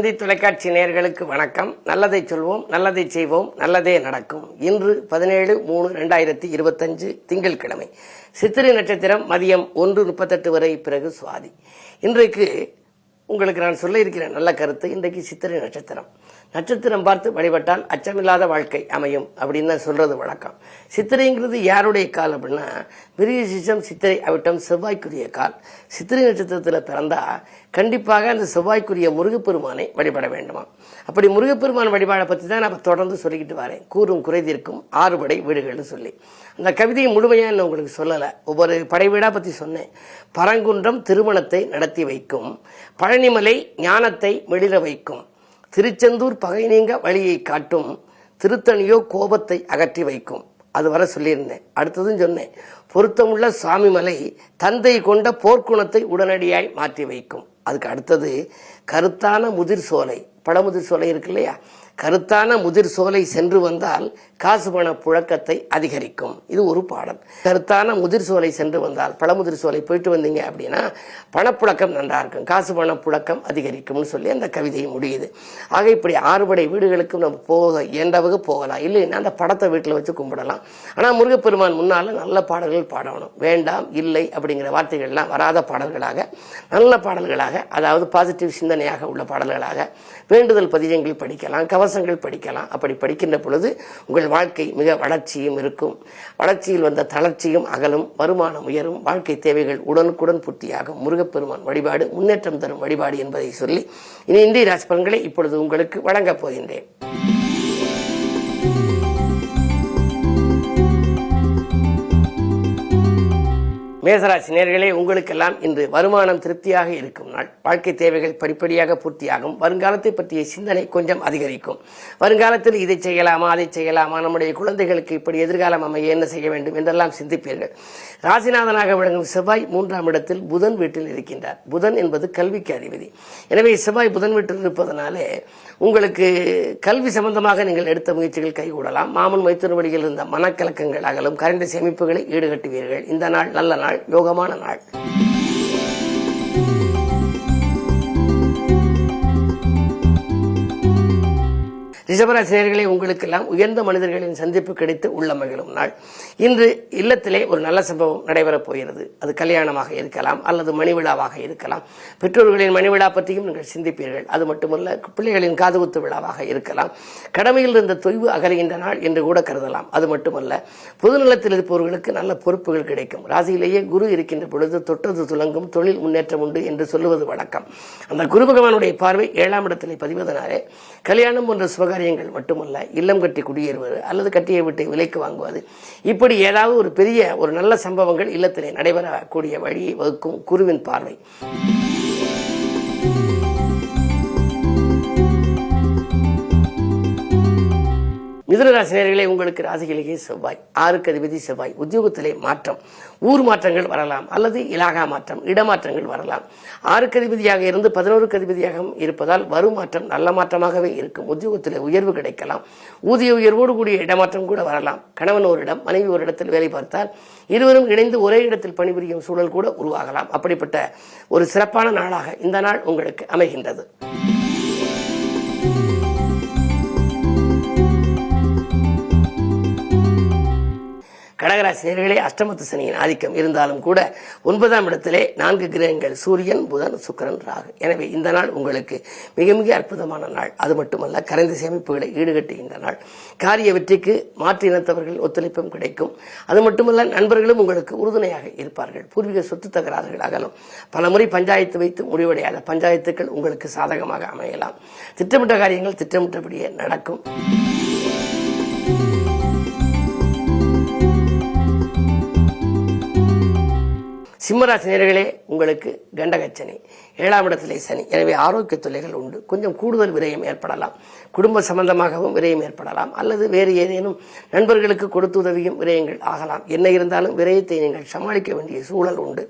தந்தி தொலைக்காட்சி நேயர்களுக்கு வணக்கம். நல்லதை சொல்வோம், நல்லதை செய்வோம், நல்லதே நடக்கும். இன்று 17/3/2025 திங்கட்கிழமை. சித்திரை நட்சத்திரம் மதியம் 1:38 வரை, பிறகு சுவாதி. இன்றைக்கு உங்களுக்கு நான் சொல்ல இருக்கிற நல்ல கருத்து, இன்றைக்கு சித்திரை நட்சத்திரம் பார்த்து வழிபட்டால் அச்சமில்லாத வாழ்க்கை அமையும் அப்படின்னு சொல்றது வழக்கம். சித்திரைங்கிறது யாருடைய கால் அப்படின்னா, மிருகசீரிஷம், சித்திரை, அவிட்டம், செவ்வாய்க்குரிய கால். சித்திரை நட்சத்திரத்தில் பிறந்தா கண்டிப்பாக அந்த செவ்வாய்க்குரிய முருகப்பெருமானை வழிபட வேண்டுமா. அப்படி முருகப்பெருமான் வழிபாடை பற்றி தான் நான் தொடர்ந்து சொல்லிக்கிட்டு வரேன். கூறும் குறைதீர்க்கும் 6 படை வீடுகள்னு சொல்லி அந்த கவிதையை முழுமையாக நான் உங்களுக்கு சொல்லலை. ஒவ்வொரு படை வீடாக பற்றி சொன்னேன். பரங்குன்றம் திருமணத்தை நடத்தி வைக்கும், பழனிமலை ஞானத்தை மெளிர வைக்கும், திருச்செந்தூர் பகை நீங்க வழியை காட்டும், திருத்தணியோ கோபத்தை அகற்றி வைக்கும். அது வர சொல்லியிருந்தேன். அடுத்ததும் சொன்னேன், பொருத்தமுள்ள சுவாமிமலை தந்தை கொண்ட போர்க்குணத்தை உடனடியாய் மாற்றி வைக்கும். அதுக்கு அடுத்தது கருத்தான முதிர் சோலை, பழமுதிர் சோலை இருக்கு இல்லையா, கருத்தான முதிர் சோலை சென்று வந்தால் காசு பண புழக்கத்தை அதிகரிக்கும். இது ஒரு பாடல். கருத்தான முதிர் சோலை சென்று வந்தால், பழமுதிர் சோலை போயிட்டு வந்தீங்க அப்படின்னா பணப்புழக்கம் நன்றா இருக்கும், காசு பண புழக்கம் அதிகரிக்கும்னு சொல்லி அந்த கவிதையை முடியுது. ஆக இப்படி 6 படை வீடுகளுக்கும் நம்ம போக இயன்றவங்க போகலாம், இல்லைன்னா அந்த படத்தை வீட்டில் வச்சு கும்பிடலாம். ஆனால் முருகப்பெருமான் முன்னால நல்ல பாடல்கள் பாடணும். வேண்டாம், இல்லை அப்படிங்கிற வார்த்தைகள்லாம் வராத பாடல்களாக, நல்ல பாடல்களாக, அதாவது பாசிட்டிவ் சிந்தனையாக உள்ள பாடல்களாக, வேண்டுதல் பதிகங்கள் படிக்கலாம், கவசங்கள் படிக்கலாம். அப்படி படிக்கின்ற பொழுது உங்கள் வாழ்க்கை மிக வளர்ச்சியும் இருக்கும். வளர்ச்சியில் வந்த தளர்ச்சியும் அகலும், வருமானம் உயரும், வாழ்க்கை தேவைகள் உடனுக்குடன் பூர்த்தியாகும். முருகப்பெருமான் வழிபாடு முன்னேற்றம் தரும் வழிபாடு என்பதை சொல்லி இனி இந்திய ராசி பலன்களை இப்பொழுது உங்களுக்கு வழங்கப் போகின்றேன். மேசராசி நேயர்களே, உங்களுக்கெல்லாம் இன்று வருமானம் திருப்தியாக இருக்கும் நாள். வாழ்க்கை தேவைகள் படிப்படியாக பூர்த்தியாகும். வருங்காலத்தை பற்றிய சிந்தனை கொஞ்சம் அதிகரிக்கும். வருங்காலத்தில் இதை செய்யலாமா, அதை செய்யலாமா, நம்முடைய குழந்தைகளுக்கு இப்படி எதிர்காலம் அமைய என்ன செய்ய வேண்டும் என்றெல்லாம் சிந்திப்பீர்கள். ராசிநாதனாக விளங்கும் செவ்வாய் 3ஆம் இடத்தில் புதன் வீட்டில் இருக்கின்றார். புதன் என்பது கல்விக்கு அதிபதி. எனவே செவ்வாய் புதன் வீட்டில் இருப்பதனாலே உங்களுக்கு கல்வி சம்பந்தமாக நீங்கள் எடுத்த முயற்சிகள் கைகூடலாம். மாமன் மைத்துன வழியில் இருந்த மனக்கலக்கங்கள் அகலும். கரைந்த சேமிப்புகளை ஈடுகட்டுவீர்கள். இந்த நாள் நல்ல நாள், யோகமான நாள். ரிஷபராசி நேயர்களே, உங்களுக்கெல்லாம் உயர்ந்த மனிதர்களின் சந்திப்பு கிடைத்து உள்ள மகிழும் நாள். இன்று இல்லத்திலே ஒரு நல்ல சம்பவம் நடைபெறப் போகிறது. அது கல்யாணமாக இருக்கலாம், அல்லது மணிவிழாவாக இருக்கலாம். பெற்றோர்களின் மணிவிழா பற்றியும் நீங்கள் சிந்திப்பீர்கள். அது மட்டுமல்ல, பிள்ளைகளின் காதுகுத்து விழாவாக இருக்கலாம். கடமையில் இருந்த தொய்வு அகலுகின்ற நாள் என்று கூட கருதலாம். அது மட்டுமல்ல, பொதுநலத்தில் இருப்பவர்களுக்கு நல்ல பொறுப்புகள் கிடைக்கும். ராசியிலேயே குரு இருக்கின்ற பொழுது தொட்டது துலங்கும், தொழில் முன்னேற்றம் உண்டு என்று சொல்லுவது வழக்கம். அந்த குரு பகவானுடைய பார்வை 7ஆம் இடத்திலே பதிவதனாலே கல்யாணம் போன்ற சுபகாரியங்கள் மட்டுமல்ல, இல்லம் கட்டி குடியேறுவது அல்லது கட்டிய வீட்டை விலைக்கு வாங்குவது, இப்படி ஏதாவது ஒரு பெரிய ஒரு நல்ல சம்பவங்கள் இல்லத்திலே நடைபெறக்கூடிய வழியை வகுக்கும் குருவின் பார்வை. மிதுனராசி நேயர்களே, உங்களுக்கு ராசியிலேயே செவ்வாய் 6க்கு அதிபதி செவ்வாய். உத்தியோகத்திலே மாற்றம், ஊர் மாற்றங்கள் வரலாம், அல்லது இலாகா மாற்றம், இடமாற்றங்கள் வரலாம். 6க்கு அதிபதியாக இருந்து 11க்கு அதிபதியாக இருப்பதால் வரும் மாற்றம் நல்ல மாற்றமாகவே இருக்கும். உத்தியோகத்திலே உயர்வு கிடைக்கலாம். ஊதிய உயர்வோடு கூடிய இடமாற்றம் கூட வரலாம். கணவன் ஒரு இடம், மனைவி ஒரு இடத்தில் வேலை பார்த்தால் இருவரும் இணைந்து ஒரே இடத்தில் பணிபுரியும் சூழல் கூட உருவாகலாம். அப்படிப்பட்ட ஒரு சிறப்பான நாளாக இந்த நாள் உங்களுக்கு அமைகின்றது. கடகராசி நேயர்களே, அஷ்டமத்து சனியின் ஆதிக்கம் இருந்தாலும் கூட 9ஆம் இடத்திலே 4 கிரகங்கள், சூரியன், புதன், சுக்கிரன், ராகு. எனவே இந்த நாள் உங்களுக்கு மிக மிக அற்புதமான நாள். அது மட்டுமல்ல, கரைந்த சேமிப்புகளை ஈடுகட்டுகின்ற நாள். காரிய வெற்றிக்கு மாற்று இனத்தவர்கள் ஒத்துழைப்பும் கிடைக்கும். அது மட்டுமல்ல, நண்பர்களும் உங்களுக்கு உறுதுணையாக இருப்பார்கள். பூர்வீக சொத்து தகராறுகள் அகலும். பலமுறை பஞ்சாயத்து வைத்து முடிவடையாத பஞ்சாயத்துக்கள் உங்களுக்கு சாதகமாக அமையலாம். திட்டமிட்ட காரியங்கள் திட்டமிட்டபடியே நடக்கும். சிம்மராசி நேயர்களே, உங்களுக்கு கண்டகச்சனி, 7ஆம் இடத்திலே சனி. எனவே ஆரோக்கிய தொல்லைகள் உண்டு. கொஞ்சம் கூடுதல் விரயம் ஏற்படலாம். குடும்ப சம்பந்தமாகவும் விரயம் ஏற்படலாம், அல்லது வேறு ஏதேனும் நண்பர்களுக்கு கொடுத்து உதவியும் விரயங்கள் ஆகலாம். என்ன இருந்தாலும் விரயத்தை நீங்கள் சமாளிக்க வேண்டிய சூழல் உண்டு.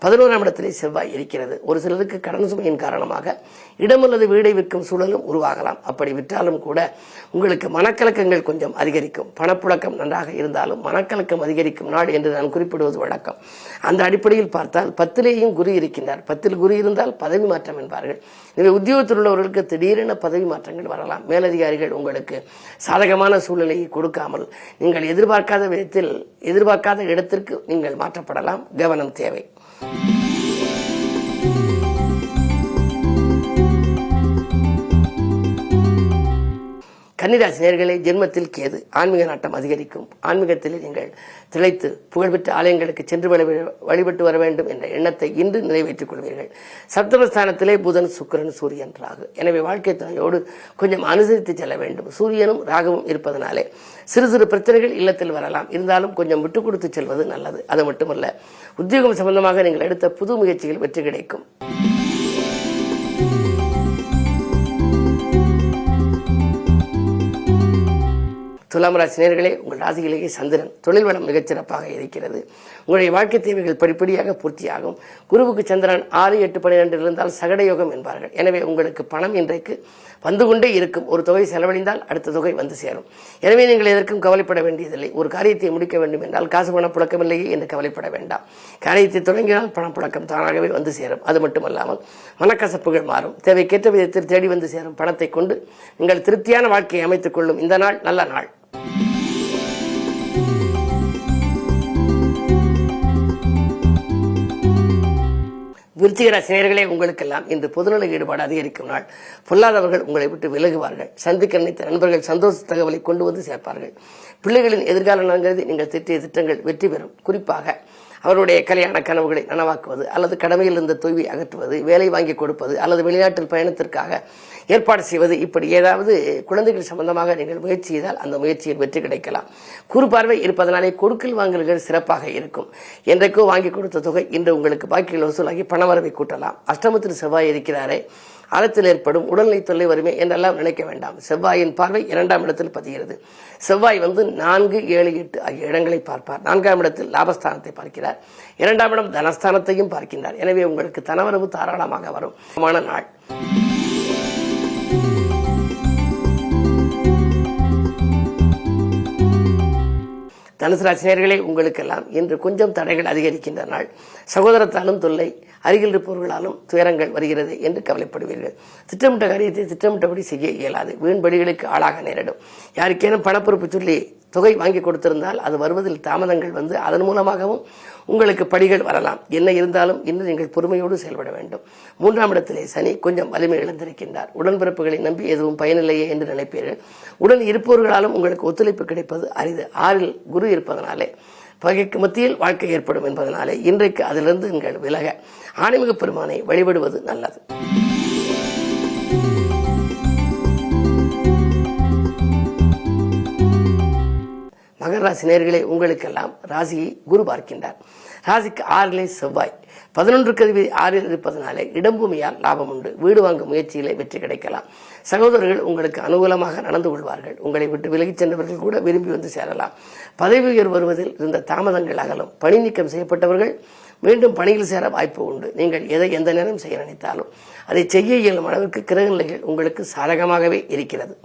11ஆம் இடத்திலே செவ்வாய் இருக்கிறது. ஒரு சிலருக்கு கடன் சுமையின் காரணமாக இடம் அல்லது வீடை விற்கும் சூழலும் உருவாகலாம். அப்படி விற்றாலும் கூட உங்களுக்கு மனக்கலக்கங்கள் கொஞ்சம் அதிகரிக்கும். பணப்புழக்கம் நன்றாக இருந்தாலும் மனக்கலக்கம் அதிகரிக்கும் நாள் என்று நான் குறிப்பிடுவது வழக்கம். அந்த அடிப்படையில் பார்த்தால் 10லேயும் குரு இருக்கின்றார். 10ல் குரு இருந்தால் பதவி மாற்றம் என்பார்கள். எனவே உத்தியோகத்தில் உள்ளவர்களுக்கு திடீரென பதவி மாற்றங்கள் வரலாம். மேலதிகாரிகள் உங்களுக்கு சாதகமான சூழ்நிலையை கொடுக்காமல் நீங்கள் எதிர்பார்க்காத விதத்தில் எதிர்பார்க்காத இடத்திற்கு நீங்கள் மாற்றப்படலாம். கவனம் தேவை. கன்னிராசி நேயர்களே, ஜென்மத்தில் கேது. ஆன்மீக நாட்டம் அதிகரிக்கும். ஆன்மீகத்திலே நீங்கள் திளைத்து புகழ்பெற்ற ஆலயங்களுக்கு சென்று வழிபட்டு வர வேண்டும் என்ற எண்ணத்தை இன்று நிறைவேற்றிக் கொள்வீர்கள். சப்தமஸ்தானத்திலே புதன், சுக்கிரன், சூரியன், ராகு. எனவே வாழ்க்கை துணையோடு கொஞ்சம் அனுசரித்து செல்ல வேண்டும். சூரியனும் ராகுவும் இருப்பதனாலே சிறு சிறு பிரச்சனைகள் இல்லத்தில் வரலாம். இருந்தாலும் கொஞ்சம் விட்டுக் கொடுத்து செல்வது நல்லது. அது மட்டுமல்ல, உத்தியோகம் சம்பந்தமாக நீங்கள் எடுத்த புது முயற்சிகள் வெற்றி கிடைக்கும். துலாம் ராசி நேயர்களே, உங்கள் ராசியிலேயே சந்திரன். தொழில் வளம் மிகச்சிறப்பாக இருக்கிறது. உங்களுடைய வாழ்க்கை தேவைகள் படிப்படியாக பூர்த்தியாகும். குருவுக்கு சந்திரன் 6, 8, 12 இருந்தால் சகட யோகம் என்பார்கள். எனவே உங்களுக்கு பணம் இன்றைக்கு வந்து கொண்டே இருக்கும். ஒரு தொகை செலவழிந்தால் அடுத்த தொகை வந்து சேரும். எனவே நீங்கள் எதற்கும் கவலைப்பட வேண்டியதில்லை. ஒரு காரியத்தை முடிக்க வேண்டும் என்றால் காசு பணம் புழக்கமில்லையே என்று கவலைப்பட வேண்டாம். காரியத்தை தொடங்கினால் பணம் புழக்கம் தானாகவே வந்து சேரும். அது மட்டுமல்லாமல் மனக்கசப்புகள் மாறும். தேவைக்கேற்ற விதத்தில் தேடி வந்து சேரும் பணத்தை கொண்டு நீங்கள் திருப்தியான வாழ்க்கையை அமைத்துக் கொள்ளும் இந்த நாள் நல்ல நாள். விருச்சிக ராசி நேயர்களே, உங்களுக்கெல்லாம் இன்று பொதுநல ஈடுபாடு அதிகரிக்கும் நாள். பொல்லாதவர்கள் உங்களை விட்டு விலகுவார்கள். சந்திக்க நினைத்த நண்பர்கள் சந்தோஷ தகவலை கொண்டு வந்து சேர்ப்பார்கள். பிள்ளைகளின் எதிர்கால நலன்கருதி நீங்கள் திட்டிய திட்டங்கள் வெற்றி பெறும். குறிப்பாக அவருடைய கல்யாண கனவுகளை நனவாக்குவது அல்லது கடமையில் இருந்த தொய்வை அகற்றுவது, வேலை வாங்கி கொடுப்பது அல்லது வெளிநாட்டில் பயணத்திற்காக ஏற்பாடு செய்வது, இப்படி ஏதாவது குழந்தைகள் சம்பந்தமாக நீங்கள் முயற்சி செய்தால் அந்த முயற்சியில் வெற்றி கிடைக்கலாம். கூறுபார்வை இருப்பதனாலே கொடுக்கல் வாங்கல்கள் சிறப்பாக இருக்கும். என்றைக்கோ வாங்கி கொடுத்த தொகை இன்று உங்களுக்கு பாக்கியில் வசூலாகி பணவரவை கூட்டலாம். அஷ்டமத்தில் செவ்வாய் இருக்கிறாரே, அறத்தில் ஏற்படும் உடல்நிலை தொல்லை வருமே என்றெல்லாம் நினைக்க வேண்டாம். செவ்வாயின் பார்வை 2ஆம் இடத்தில் பதிகிறது. செவ்வாய் 4, 7, 8 ஆகிய இடங்களை பார்ப்பார். 4ஆம் இடத்தில் லாபஸ்தானத்தை பார்க்கிறார். 2ஆம் இடம் தனஸ்தானத்தையும் பார்க்கின்றார். எனவே உங்களுக்கு தனவரவு தாராளமாக வரும் நாள். தனுசு ராசி நேயர்களே, உங்களுக்கெல்லாம் இன்று கொஞ்சம் தடைகள் அதிகரிக்கின்ற நாள். சகோதரத்தாலும் தொல்லை, அருகில் இருப்பவர்களாலும் துயரங்கள் வருகிறது என்று கவலைப்படுவீர்கள். திட்டமிட்ட காரியத்தை திட்டமிட்டபடி செய்ய இயலாது. வீண் பலிகளுக்கு ஆளாக நேரிடும். யாருக்கேனும் பணப்பொறுப்பு சொல்லி தொகை வாங்கி கொடுத்திருந்தால் அது வருவதில் தாமதங்கள் வந்து அதன் மூலமாகவும் உங்களுக்கு படிகள் வரலாம். என்ன இருந்தாலும் இன்று நீங்கள் பொறுமையோடு செயல்பட வேண்டும். 3ஆம் இடத்திலே சனி கொஞ்சம் வலிமை இழந்திருக்கின்றார். உடன்பிறப்புகளை நம்பி எதுவும் பயனில்லையே என்று நினைப்பீர்கள். உடன் இருப்பவர்களாலும் உங்களுக்கு ஒத்துழைப்பு கிடைப்பது அரிது. 6இல் குரு இருப்பதனாலே பகைக்கு மத்தியில் வாழ்க்கை ஏற்படும் என்பதனாலே இன்றைக்கு அதிலிருந்து நீங்கள் விலக ஆன்மீக பெருமானை வழிபடுவது நல்லது. மகர ராசி நேயர்களே, உங்களுக்கெல்லாம் ராசியை குரு பார்க்கின்றார். ராசிக்கு 6இலே செவ்வாய், 11க்கு அதிபதி 6இல் இருப்பதனாலே இடம்பூமியால் லாபம் உண்டு. வீடு வாங்கும் முயற்சியிலே வெற்றி கிடைக்கலாம். சகோதரர்கள் உங்களுக்கு அனுகூலமாக நடந்து கொள்வார்கள். உங்களை விட்டு விலகிச் சென்றவர்கள் கூட விரும்பி வந்து சேரலாம். பதவி உயர்வு வருவதில் இருந்த தாமதங்கள் அகலும். பணி நீக்கம் செய்யப்பட்டவர்கள் மீண்டும் பணியில் சேர வாய்ப்பு உண்டு. நீங்கள் எதை எந்த நேரம் செய்ய நினைத்தாலும் அதை செய்ய இயலும் அளவிற்கு கிரக நிலைகள் உங்களுக்கு சாதகமாகவே இருக்கிறது.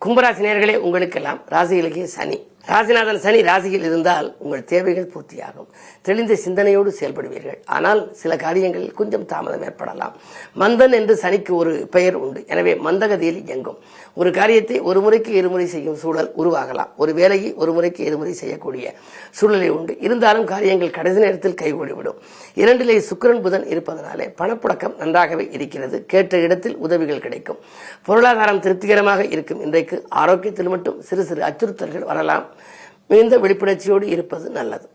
கும்பராசி நேயர்களே, உங்களுக்கெல்லாம் ராசியிலேயே சனி. ராசிநாதன் சனி ராசியில் இருந்தால் உங்கள் தேவைகள் பூர்த்தியாகும். தெளிந்த சிந்தனையோடு செயல்படுவீர்கள். ஆனால் சில காரியங்களில் கொஞ்சம் தாமதம் ஏற்படலாம். மந்தன் என்று சனிக்கு ஒரு பெயர் உண்டு. எனவே மந்தகதியில் இயங்கும். ஒரு காரியத்தை ஒரு முறைக்கு இருமுறை செய்யும் சூழல் உருவாகலாம். ஒரு வேலையை ஒரு முறைக்கு இருமுறை செய்யக்கூடிய சூழலை உண்டு. இருந்தாலும் காரியங்கள் கடைசி நேரத்தில் கைகூடிவிடும். 2இலே சுக்கிரன் புதன் இருப்பதனாலே பணப்புழக்கம் நன்றாகவே இருக்கிறது. கேட்ட இடத்தில் உதவிகள் கிடைக்கும். பொருளாதாரம் திருப்திகரமாக இருக்கும். இன்றைக்கு ஆரோக்கியத்தில் மட்டும் சிறு சிறு அச்சுறுத்தல்கள் வரலாம். மிகுந்த விழிப்புணர்ச்சியோடு இருப்பது நல்லது.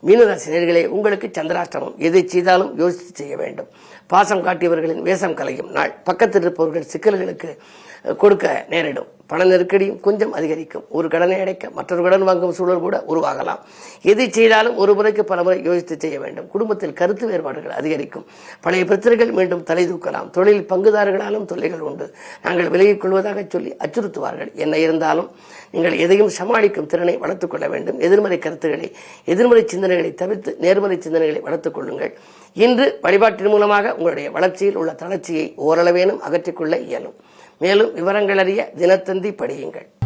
மீனராசி நேயர்களே, உங்களுக்கு சந்திராஷ்டமம். எதை செய்தாலும் யோசித்து செய்ய வேண்டும். பாசம் காட்டியவர்களின் வேஷம் கலையும் நாள். பக்கத்தில் இருப்பவர்கள் சிக்கல்களுக்கு கொடுக்க நேரிடும். பண நெருக்கடியும் கொஞ்சம் அதிகரிக்கும். ஒரு கடனை அடைக்க மற்றொரு கடன் வாங்கும் சூழல் கூட உருவாகலாம். எது செய்தாலும் ஒரு முறைக்கு பல முறை யோசித்து செய்ய வேண்டும். குடும்பத்தில் கருத்து வேறுபாடுகள் அதிகரிக்கும். பழைய பிரச்சனைகள் மீண்டும் தலை தூக்கலாம். தொழில் பங்குதாரர்களாலும் தொல்லைகள் உண்டு. நாங்கள் விலகிக் கொள்வதாக சொல்லி அச்சுறுத்துவார்கள். என்ன இருந்தாலும் நீங்கள் எதையும் சமாளிக்கும் திறனை வளர்த்துக் கொள்ள வேண்டும். எதிர்மறை கருத்துக்களை, எதிர்மறை சிந்தனைகளை தவிர்த்து நேர்மறை சிந்தனைகளை வளர்த்துக் கொள்ளுங்கள். இன்று வழிபாட்டின் மூலமாக உங்களுடைய வளர்ச்சியில் உள்ள தளர்ச்சியை ஓரளவேனும் அகற்றிக்கொள்ள இயலும். மேலும் விவரங்கள் அறிய தினத்தந்தி படியுங்கள்.